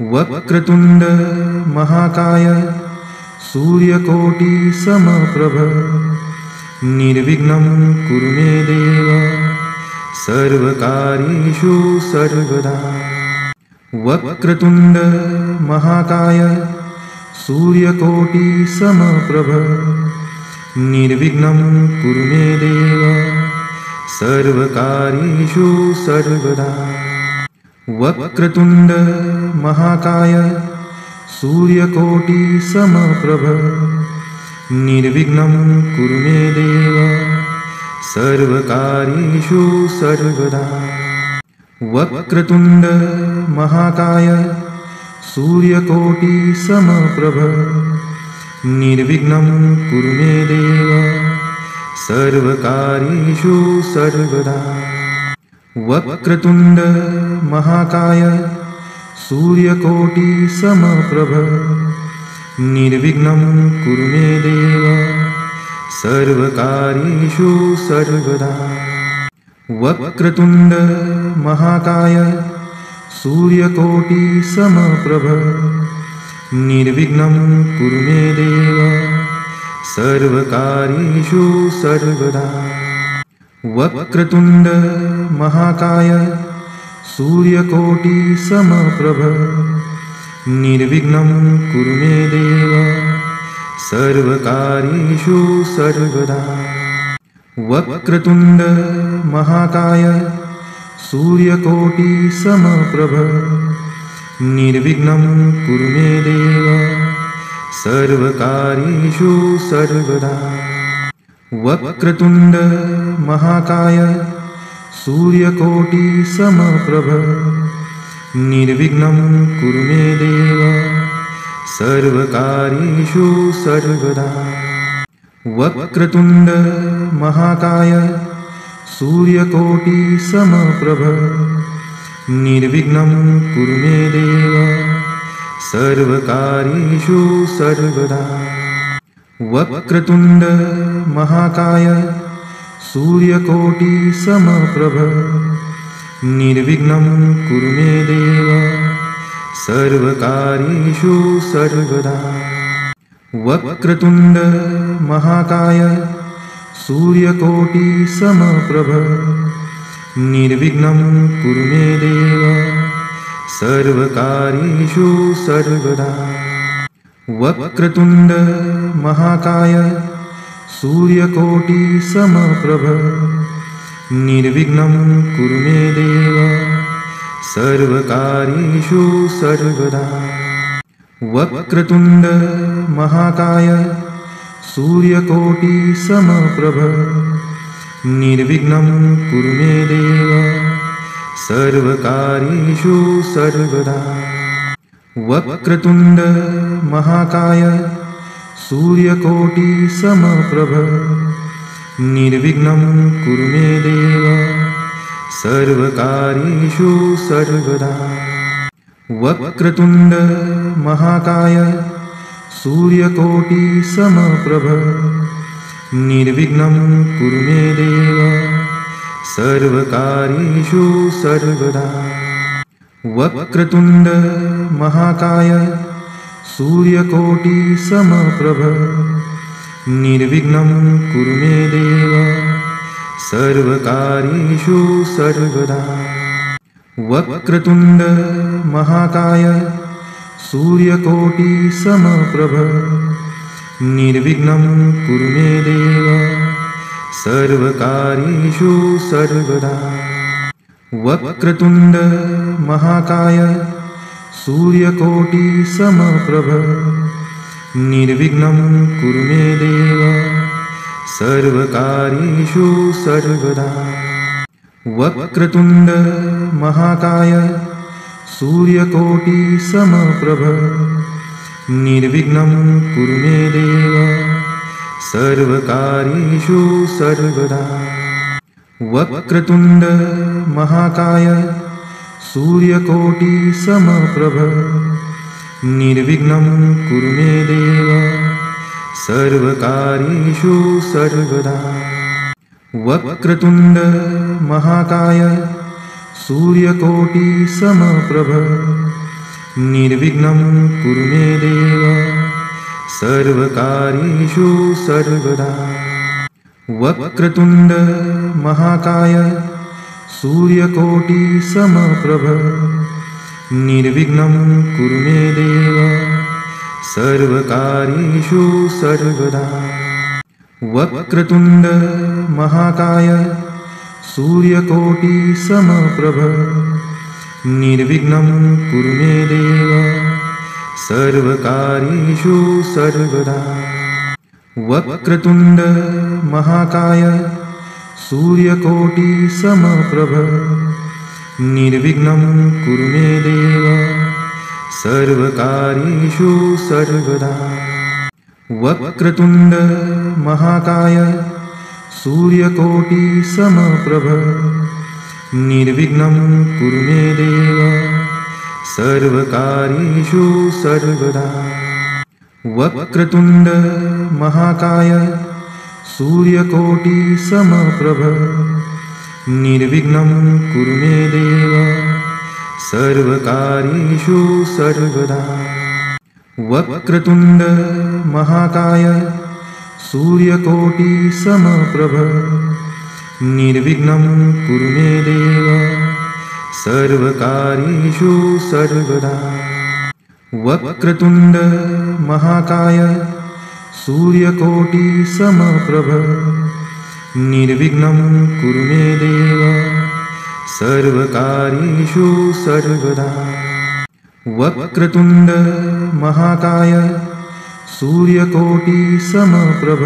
वक्रतुंड महाकाय सूर्यकोटि समप्रभ निर्विघ्नं कुरु मे देव सर्वकार्येषु सर्वदा। वक्रतुंड महाकाय सूर्यकोटि समप्रभ निर्विघ्नं कुरु मे देव सर्वकार्येषु सर्वदा। वक्रतुंड महाकाय सूर्यकोटि समप्रभ निर्विघ्नं कुरु मे देव सर्वकार्येषु सर्वदा। वक्रतुंड महाकाय सूर्यकोटि समप्रभ निर्विघ्नं कुरु मे देव सर्वकार्येषु सर्वदा। वक्रतुंड महाकाय सूर्यकोटि समप्रभ निर्विघ्नं कुरु मे देव सर्वकार्येषु सर्वदा। वक्रतुंड महाकाय सूर्यकोटि समप्रभ निर्विघ्नं कुरु मे देव सर्वकार्येषु सर्वदा। वक्रतुंड महाकाय सूर्यकोटि समप्रभ निर्विघ्नं कुरु मे देव सर्वकार्येषु सर्वदा। वक्रतुंड महाकाय सूर्यकोटि समप्रभ निर्विघ्नं कुरु मे देव सर्वकार्येषु सर्वदा। वक्रतुंड महाकाय सूर्यकोटि समप्रभ निर्विघ्नं कुरु मे देव सर्वकार्येषु सर्वदा। वक्रतुंड महाकाय सूर्यकोटि समप्रभ निर्विघ्नं कुरु मे देव सर्वकार्येषु सर्वदा। वक्रतुंड महाकाय सूर्यकोटि समप्रभ निर्विघ्नं कुरु मे देव सर्वकार्येषु सर्वदा। वक्रतुंड महाकाय सूर्यकोटि समप्रभ निर्विघ्नं कुरु मे देव सर्वकार्येषु सर्वदा। वक्रतुंड महाकाय सूर्यकोटि समप्रभ निर्विघ्नं कुरु मे देव सर्वकार्येषु सर्वदा। वक्रतुंड महाकाय सूर्यकोटि समप्रभ निर्विघ्नं कुरु मे देव सर्वकार्येषु सर्वदा। वक्रतुंड महाकाय सूर्यकोटि समप्रभ निर्विघ्नं कुरु मे देव सर्वकार्येषु सर्वदा। वक्रतुंड महाकाय सूर्यकोटि समप्रभ निर्विघ्नं कुरु मे देव सर्वकार्येषु सर्वदा। वक्रतुंड महाकाय सूर्यकोटि समप्रभ निर्विघ्नं कुरु मे देव सर्वकार्येषु सर्वदा। वक्रतुंड महाकाय सूर्यकोटि समप्रभ निर्विघ्नं कुरु मे देव सर्वकार्येषु सर्वदा। वक्रतुंड महाकाय सूर्यकोटि समप्रभ निर्विघ्नं कुरु मे देव सर्वकार्येषु सर्वदा। वक्रतुंड महाकाय सूर्यकोटि समप्रभ निर्विघ्नं कुरु मे देव सर्वकार्येषु सर्वदा। वक्रतुंड महाकाय सूर्यकोटि समप्रभ निर्विघ्नं कुरु मे देव सर्वकार्येषु सर्वदा। वक्रतुंड महाकाय सूर्यकोटि समप्रभ निर्विघ्नं कुरु मे देव सर्वकार्येषु सर्वदा। वक्रतुण्ड महाकाय सूर्यकोटिसमप्रभ निर्विघ्नं कुरु मे देव सर्वकार्येषु सर्वदा। वक्रतुण्ड महाकाय सूर्यकोटिसमप्रभ निर्विघ्नं कुरु मे देव सर्वकार्येषु सर्वदा। वक्रतुण्ड महाकाय सूर्यकोटिसमप्रभ निर्विघ्नं कुरु मे देव सर्वकार्येषु सर्वदा। वक्रतुण्ड महाकाय सूर्यकोटिसमप्रभ निर्विघ्नं कुरु मे देव सर्वकार्येषु सर्वदा। वक्रतुण्ड महाकाय सूर्यकोटिसमप्रभ निर्विघ्नं कुरु मे देव सर्वकार्येषु सर्वदा। वक्रतुण्ड महाकाय सूर्यकोटिसमप्रभ निर्विघ्नं कुरु मे देव सर्वकार्येषु सर्वदा। वक्रतुण्ड महाकाय सूर्यकोटिसमप्रभ निर्विघ्नं कुरु मे देव सर्वकार्येषु सर्वदा। वक्रतुण्ड महाकाय सूर्यकोटिसमप्रभ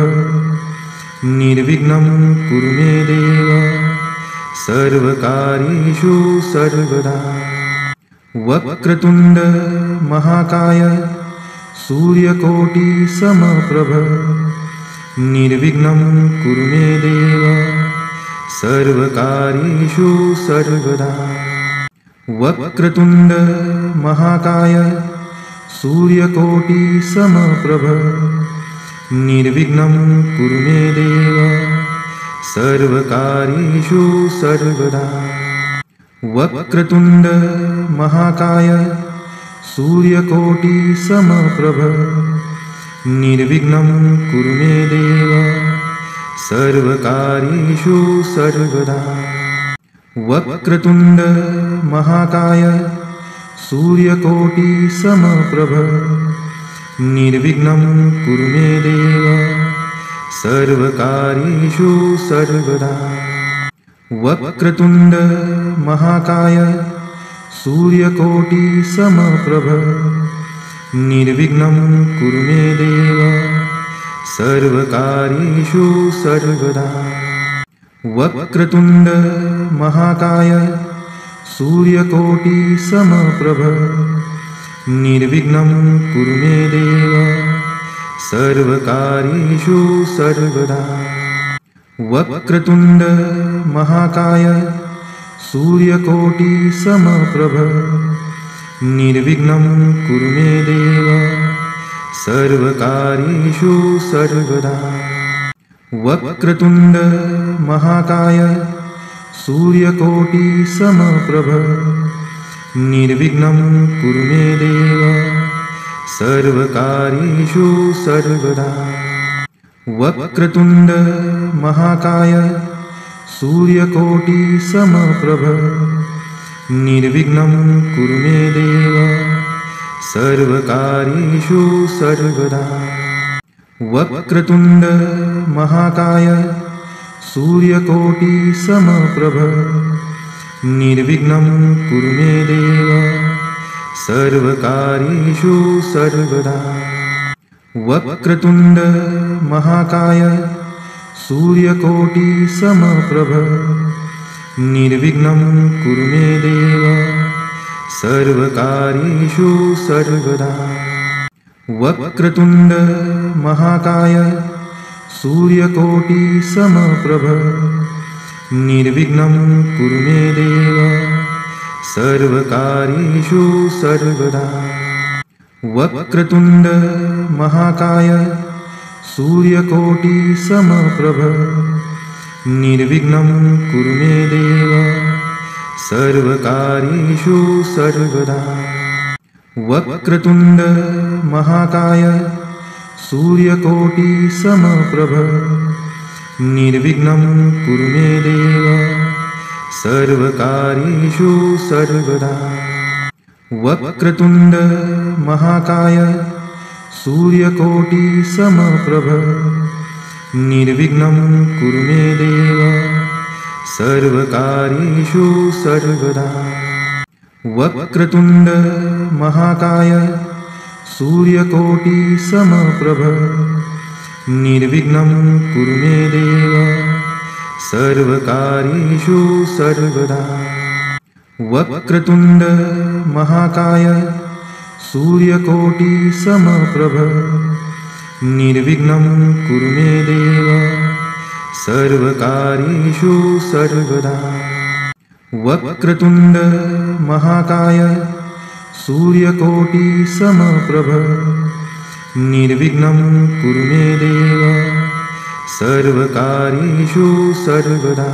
निर्विघ्नं कुरु मे देव सर्वकार्येषु सर्वदा। वक्रतुण्ड महाकाय सूर्यकोटिसमप्रभ निर्विघ्नं कुरु मे देव सर्वकार्येषु सर्वदा। वक्रतुण्ड महाकाय सूर्यकोटिसमप्रभ निर्विघ्नं कुरु मे देव सर्वकार्येषु सर्वदा। वक्रतुण्ड महाकाय सूर्यकोटिसमप्रभ निर्विघ्नं कुरु मे देव सर्वकार्येषु सर्वदा। वक्रतुण्ड महाकाय सूर्यकोटिसमप्रभ निर्विघ्नं कुरु मे देव सर्वकार्येषु सर्वदा। वक्रतुण्ड महाकाय सूर्यकोटिसमप्रभ निर्विघ्नं कुरु मे देव सर्वकार्येषु सर्वदा। वक्रतुण्ड महाकाय सूर्यकोटिसमप्रभ निर्विघ्नं कुरु मे देव सर्वकार्येषु सर्वदा। वक्रतुण्ड महाकाय सूर्यकोटिसमप्रभ निर्विघ्नं कुरु मे देव सर्वकार्येषु सर्वदा। वक्रतुण्ड महाकाय सूर्यकोटिसमप्रभ निर्विघ्नं कुरु मे देव सर्वकार्येषु सर्वदा। वक्रतुण्ड महाकाय सूर्यकोटिसमप्रभ निर्विघ्नं कुरु मे देव सर्वकार्येषु सर्वदा। वक्रतुण्ड महाकाय सूर्यकोटिसमप्रभ निर्विघ्नं कुरु मे देव सर्वकार्येषु सर्वदा। वक्रतुण्ड महाकाय सूर्यकोटिसमप्रभ निर्विघ्नं कुरु मे देव सर्वकार्येषु सर्वदा। वक्रतुण्ड महाकाय सूर्यकोटिसमप्रभ निर्विघ्नं कुरु मे देव सर्वकार्येषु सर्वदा। वक्रतुण्ड महाकाय सूर्यकोटिसमप्रभ निर्विघ्नं कुरु मे देव सर्वकार्येषु सर्वदा। वक्रतुंड महाकाय सूर्यकोटि समप्रभ निर्विघ्नं कुरु मे देव सर्वकार्येषु सर्वदा। वक्रतुंड महाकाय सूर्यकोटि समप्रभ निर्विघ्नं कुरु मे देव सर्वकार्येषु सर्वदा। वक्रतुंड महाकाय सूर्यकोटि समप्रभ निर्विघ्नं कुरु मे देव सर्वकार्येषु सर्वदा। वक्रतुंड महाकाय सूर्यकोटि समप्रभ निर्विघ्नं कुरु मे देव सर्वकार्येषु सर्वदा। वक्रतुंड महाकाय सूर्यकोटि समप्रभ निर्विघ्नं कुरु मे देव सर्वकार्येषु सर्वदा।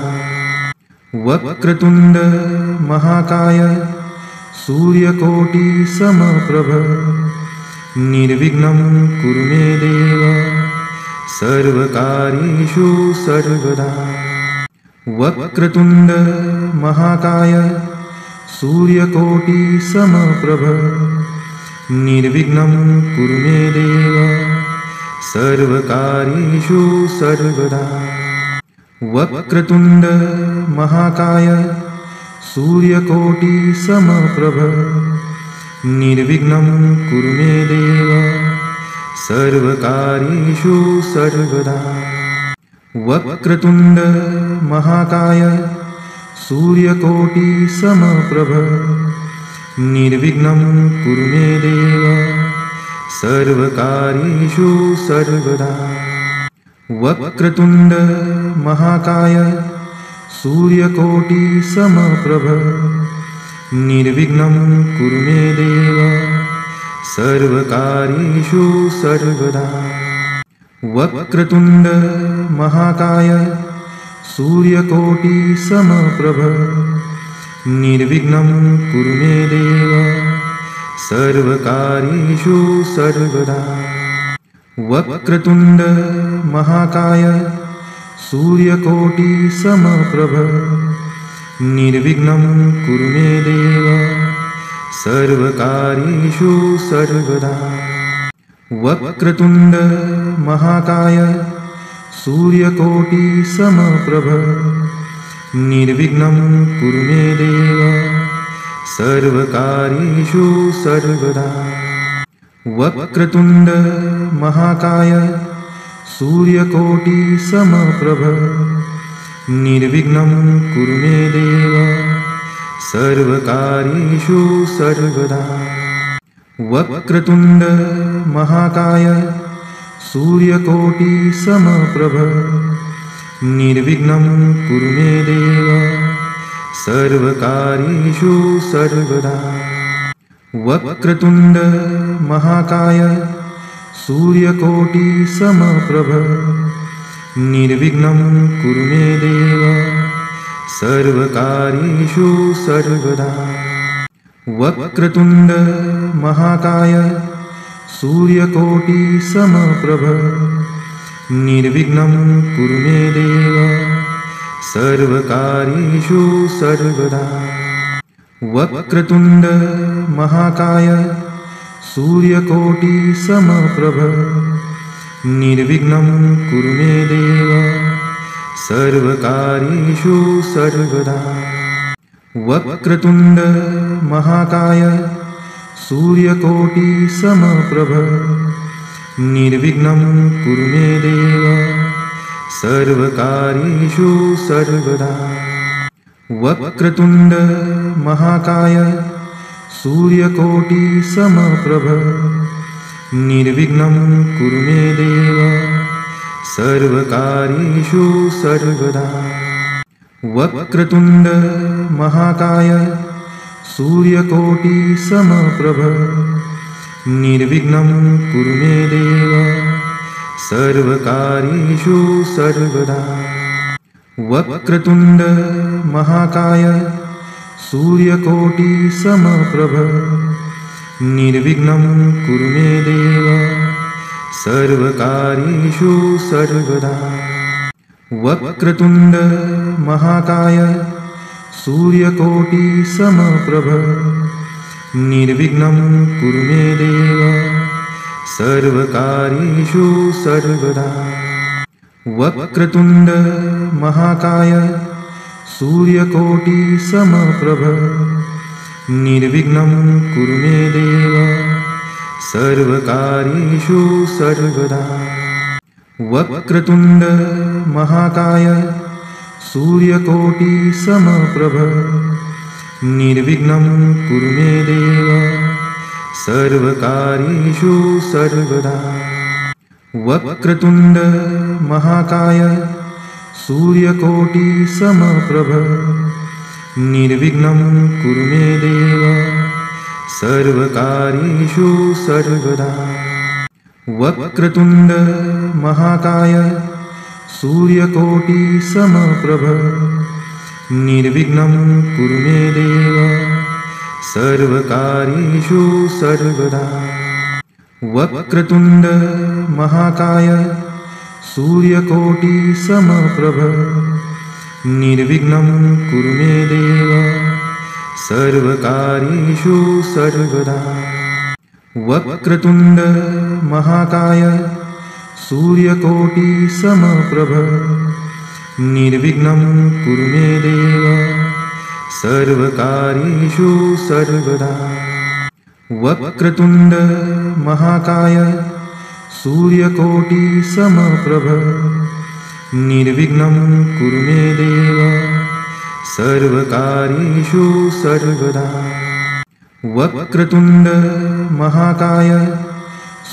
वक्रतुंड महाकाय सूर्यकोटि समप्रभ निर्विघ्नं कुरु मे देव सर्वकार्येषु सर्वदा। वक्रतुंड महाकाय सूर्यकोटि समप्रभ निर्विघ्नं कुरु मे देव सर्वकार्येषु सर्वदा। वक्रतुंड महाकाय सूर्यकोटि समप्रभ निर्विघ्नं कुरु मे देव सर्वकार्येषु सर्वदा। वक्रतुंड महाकाय सूर्यकोटि समप्रभ निर्विघ्नं कुरु मे देव सर्वकार्येषु सर्वदा। वक्रतुंड महाकाय सूर्यकोटि समप्रभ निर्विघ्नं कुरु मे देव सर्वकार्येषु सर्वदा। वक्रतुंड महाकाय सूर्यकोटि समप्रभ निर्विघ्नं कुरु मे देव सर्वकार्येषु सर्वदा। वक्रतुंड महाकाय सूर्यकोटि समप्रभ निर्विघ्नं कुरु मे देव सर्वकार्येषु सर्वदा। वक्रतुंड महाकाय सूर्यकोटि समप्रभ निर्विघ्नं कुरु मे देव सर्वकार्येषु सर्वदा। वक्रतुंड महाकाय सूर्यकोटि समप्रभ निर्विघ्नं कुरु मे देव सर्वकार्येषु सर्वदा। वक्रतुंड महाकाय सूर्यकोटि समप्रभ निर्विघ्नं कुरु मे देव सर्वकार्येषु सर्वदा। वक्रतुंड महाकाय सूर्यकोटि समप्रभ निर्विघ्नं कुरु मे देव सर्वकार्येषु सर्वदा। वक्रतुंड महाकाय सूर्यकोटि समप्रभ निर्विघ्नं कुरु मे देव सर्वकार्येषु सर्वदा। वक्रतुंड महाकाय सूर्यकोटि समप्रभ निर्विघ्नं कुरु मे देव सर्वकार्येषु सर्वदा। वक्रतुंड महाकाय सूर्यकोटि समप्रभ निर्विघ्नं कुरु मे देव सर्वकार्येषु सर्वदा। वक्रतुंड महाकाय सूर्यकोटि समप्रभ निर्विघ्नं कुरु मे देव सर्वकार्येषु सर्वदा। वक्रतुंड महाकाय सूर्यकोटि समप्रभ निर्विघ्नं कुरु मे देव सर्वकार्येषु सर्वदा। वक्रतुंड महाकाय सूर्यकोटि समप्रभ निर्विघ्नं कुरु मे देव सर्वकार्येषु सर्वदा। वक्रतुण्ड महाकाय सूर्यकोटिसमप्रभ निर्विघ्नं कुरु मे देव सर्वकार्येषु सर्वदा। वक्रतुण्ड महाकाय सूर्यकोटिसमप्रभ निर्विघ्नं कुरु मे देव सर्वकार्येषु सर्वदा। वक्रतुण्ड महाकाय सूर्यकोटिसमप्रभ निर्विघ्नं कुरु मे देव सर्वकार्येषु सर्वदा। वक्रतुण्ड महाकाय सूर्यकोटिसमप्रभ निर्विघ्नं कुरु मे देव सर्वकार्येषु सर्वदा। वक्रतुण्ड महाकाय सूर्यकोटिसमप्रभ निर्विघ्नं कुरु मे देव सर्वकार्येषु सर्वदा। वक्रतुण्ड महाकाय सूर्यकोटिसमप्रभ निर्विघ्नं कुरु मे देव सर्वकार्येषु सर्वदा। वक्रतुण्ड महाकाय सूर्यकोटिसमप्रभ निर्विघ्नं कुरु मे देव सर्वकार्येषु सर्वदा। वक्रतुण्ड महाकाय सूर्यकोटिसमप्रभ निर्विघ्नं कुरु मे देव सर्वकार्येषु सर्वदा। वक्रतुण्ड महाकाय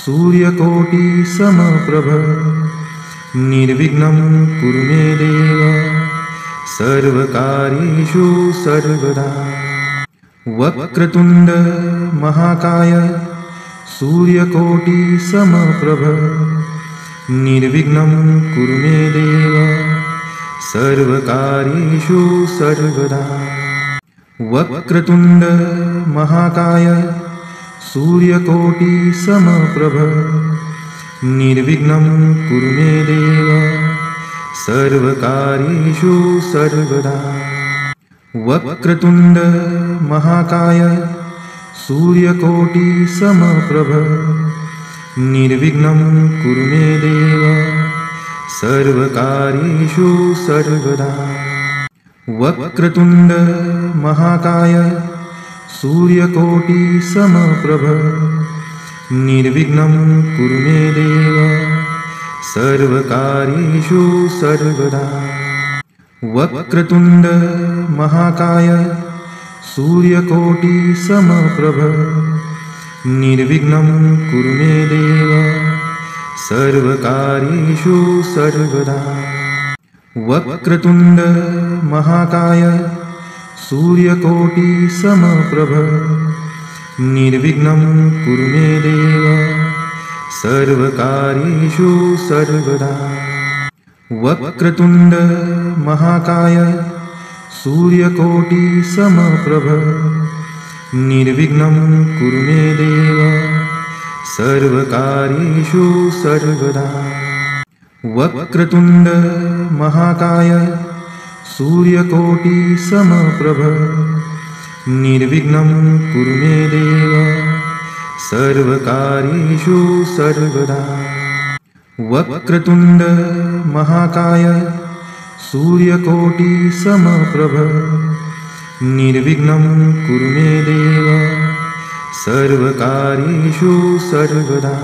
सूर्यकोटिसमप्रभ निर्विघ्नं कुरु मे देव सर्वकार्येषु सर्वदा। वक्रतुण्ड महाकाय सूर्यकोटिसमप्रभ निर्विघ्नं कुरु मे देव सर्वकार्येषु सर्वदा। वक्रतुण्ड महाकाय सूर्यकोटिसमप्रभ निर्विघ्नं कुरु मे देव सर्वकार्येषु सर्वदा। वक्रतुण्ड महाकाय सूर्यकोटिसमप्रभ निर्विघ्नं कुरु मे देव सर्वकार्येषु सर्वदा। वक्रतुण्ड महाकाय सूर्यकोटिसमप्रभ निर्विघ्नं कुरु मे देव सर्वकार्येषु सर्वदा। वक्रतुण्ड महाकाय सूर्यकोटिसमप्रभ निर्विघ्नं कुरु मे देव सर्वकार्येषु सर्वदा। वक्रतुण्ड महाकाय सूर्यकोटिसमप्रभ निर्विघ्नं कुरु मे देव सर्वकार्येषु सर्वदा। वक्रतुण्ड महाकाय सूर्यकोटिसमप्रभ निर्विघ्नं कुरु मे देव सर्वकार्येषु सर्वदा। वक्रतुण्ड महाकाय सूर्यकोटिसमप्रभ निर्विघ्नं कुरु मे देव सर्वकार्येषु सर्वदा। वक्रतुण्ड महाकाय सूर्यकोटिसमप्रभ निर्विघ्नं कुरु मे देव सर्वकार्येषु सर्वदा।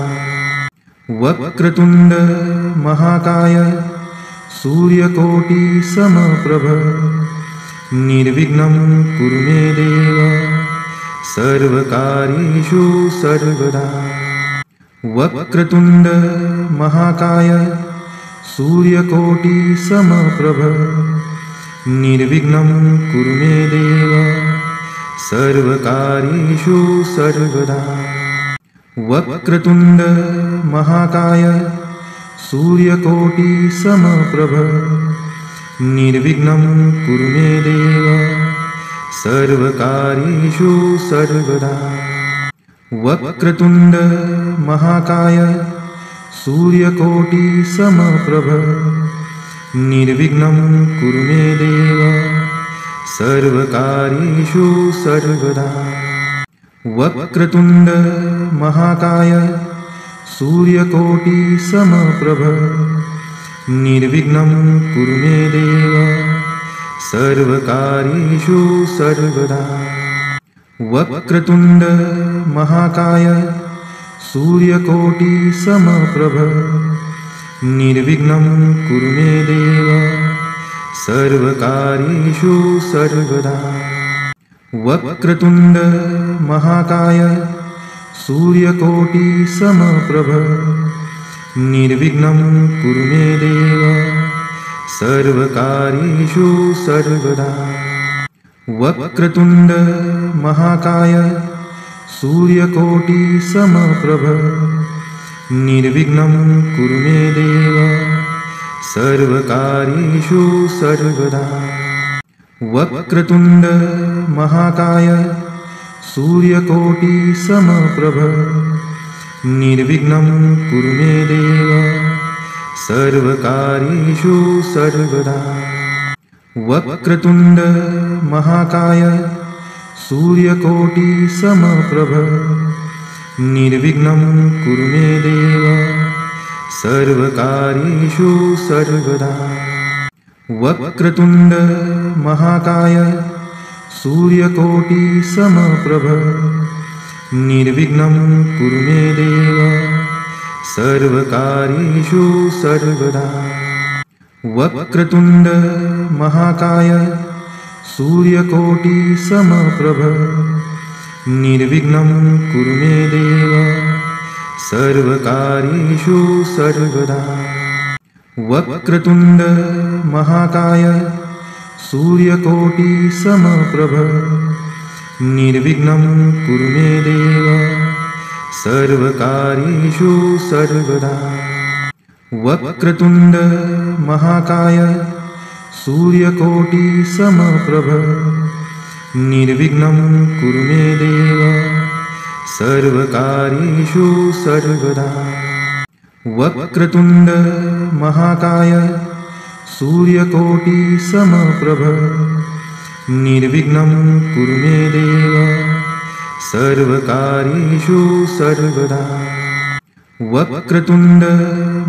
वक्रतुण्ड महाकाय सूर्यकोटिसमप्रभ निर्विघ्नं कुरु मे देव सर्वकार्येषु सर्वदा। वक्रतुण्ड महाकाय सूर्यकोटिसमप्रभ निर्विघ्नं कुरु मे देव सर्वकार्येषु सर्वदा। वक्रतुण्ड महाकाय सूर्यकोटिसमप्रभ निर्विघ्नं कुरु मे देव सर्वकार्येषु सर्वदा। वक्रतुंड महाकाय सूर्यकोटि समप्रभ निर्विघ्नं कुरु मे देव सर्वकार्येषु सर्वदा। वक्रतुंड महाकाय सूर्यकोटि समप्रभ निर्विघ्नं कुरु मे देव सर्वकार्येषु सर्वदा। वक्रतुंड महाकाय सूर्यकोटि समप्रभ निर्विघ्नं कुरु मे देव सर्वकार्येषु सर्वदा। वक्रतुंड महाकाय सूर्यकोटि समप्रभ निर्विघ्नं कुरु मे देव सर्वकार्येषु सर्वदा। वक्रतुंड महाकाय सूर्यकोटि समप्रभ निर्विघ्नं कुरु मे देव सर्वकार्येषु सर्वदा। वक्रतुंड महाकाय सूर्यकोटि समप्रभ निर्विघ्नं कुरु मे देव सर्वकार्येषु सर्वदा। वक्रतुंड महाकाय सूर्यकोटि समप्रभ निर्विघ्नं कुरु मे देव सर्वकार्येषु सर्वदा। वक्रतुंड महाकाय सूर्यकोटि समप्रभ निर्विघ्नं कुरु मे देव सर्वकार्येषु सर्वदा। वक्रतुंड महाकाय सूर्यकोटि समप्रभ निर्विघ्नं कुरु मे देव सर्वकार्येषु सर्वदा। वक्रतुंड महाकाय सूर्यकोटि समप्रभ निर्विघ्नं कुरु मे देव सर्वकार्येषु सर्वदा। वक्रतुंड महाकाय सूर्यकोटि समप्रभ निर्विघ्नं कुरु मे देव सर्वकार्येषु सर्वदा। वक्रतुंड महाकाय सूर्यकोटि समप्रभ निर्विघ्नं कुरु मे देव सर्वकार्येषु सर्वदा। वक्रतुंड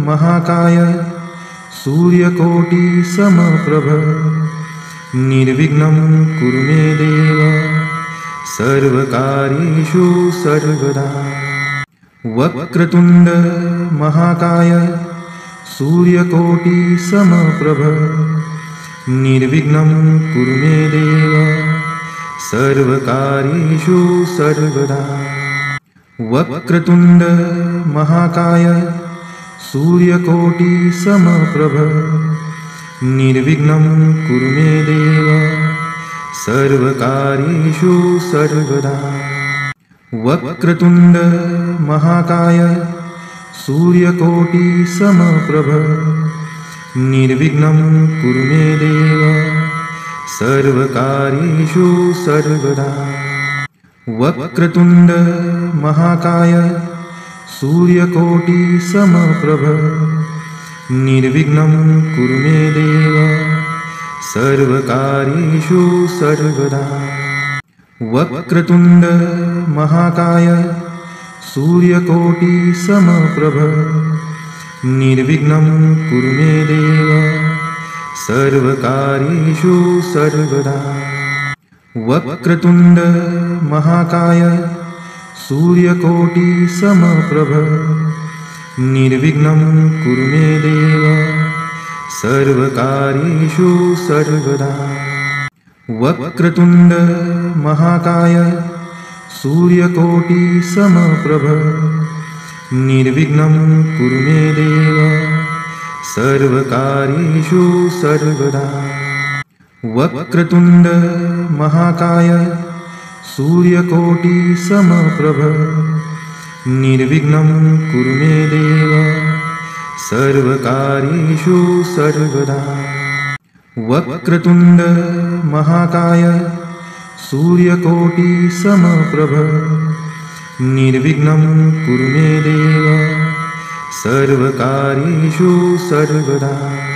महाकाय सूर्यकोटि समप्रभ निर्विघ्नं कुरु मे देव सर्वकार्येषु सर्वदा। वक्रतुंड महाकाय सूर्यकोटि समप्रभ निर्विघ्नं कुरु मे देव सर्वकार्येषु सर्वदा। वक्रतुंड महाकाय सूर्यकोटि समप्रभ निर्विघ्नं कुरु मे देव सर्वकार्येषु सर्वदा। वक्रतुंड महाकाय सूर्यकोटि समप्रभ निर्विघ्नं कुरु मे देव सर्वकार्येषु सर्वदा। वक्रतुंड महाकाय सूर्यकोटि समप्रभ निर्विघ्नं कुरु मे देव सर्वकार्येषु सर्वदा। वक्रतुंड महाकाय सूर्यकोटि समप्रभ निर्विघ्नं कुरु मे देव सर्वकार्येषु सर्वदा। वक्रतुंड महाकाय सूर्यकोटि समप्रभ निर्विघ्नं कुरु मे देव सर्वकार्येषु सर्वदा। वक्रतुंड महाकाय सूर्यकोटि समप्रभ निर्विघ्नं कुरु मे देव सर्वकार्येषु सर्वदा। वक्रतुंड महाकाय सूर्यकोटि समप्रभ निर्विघ्नं कुरु मे देव सर्वकार्येषु सर्वदा। वक्रतुंड महाकाय सूर्यकोटि समप्रभ निर्विघ्नं कुरु मे देव सर्वकार्येषु सर्वदा।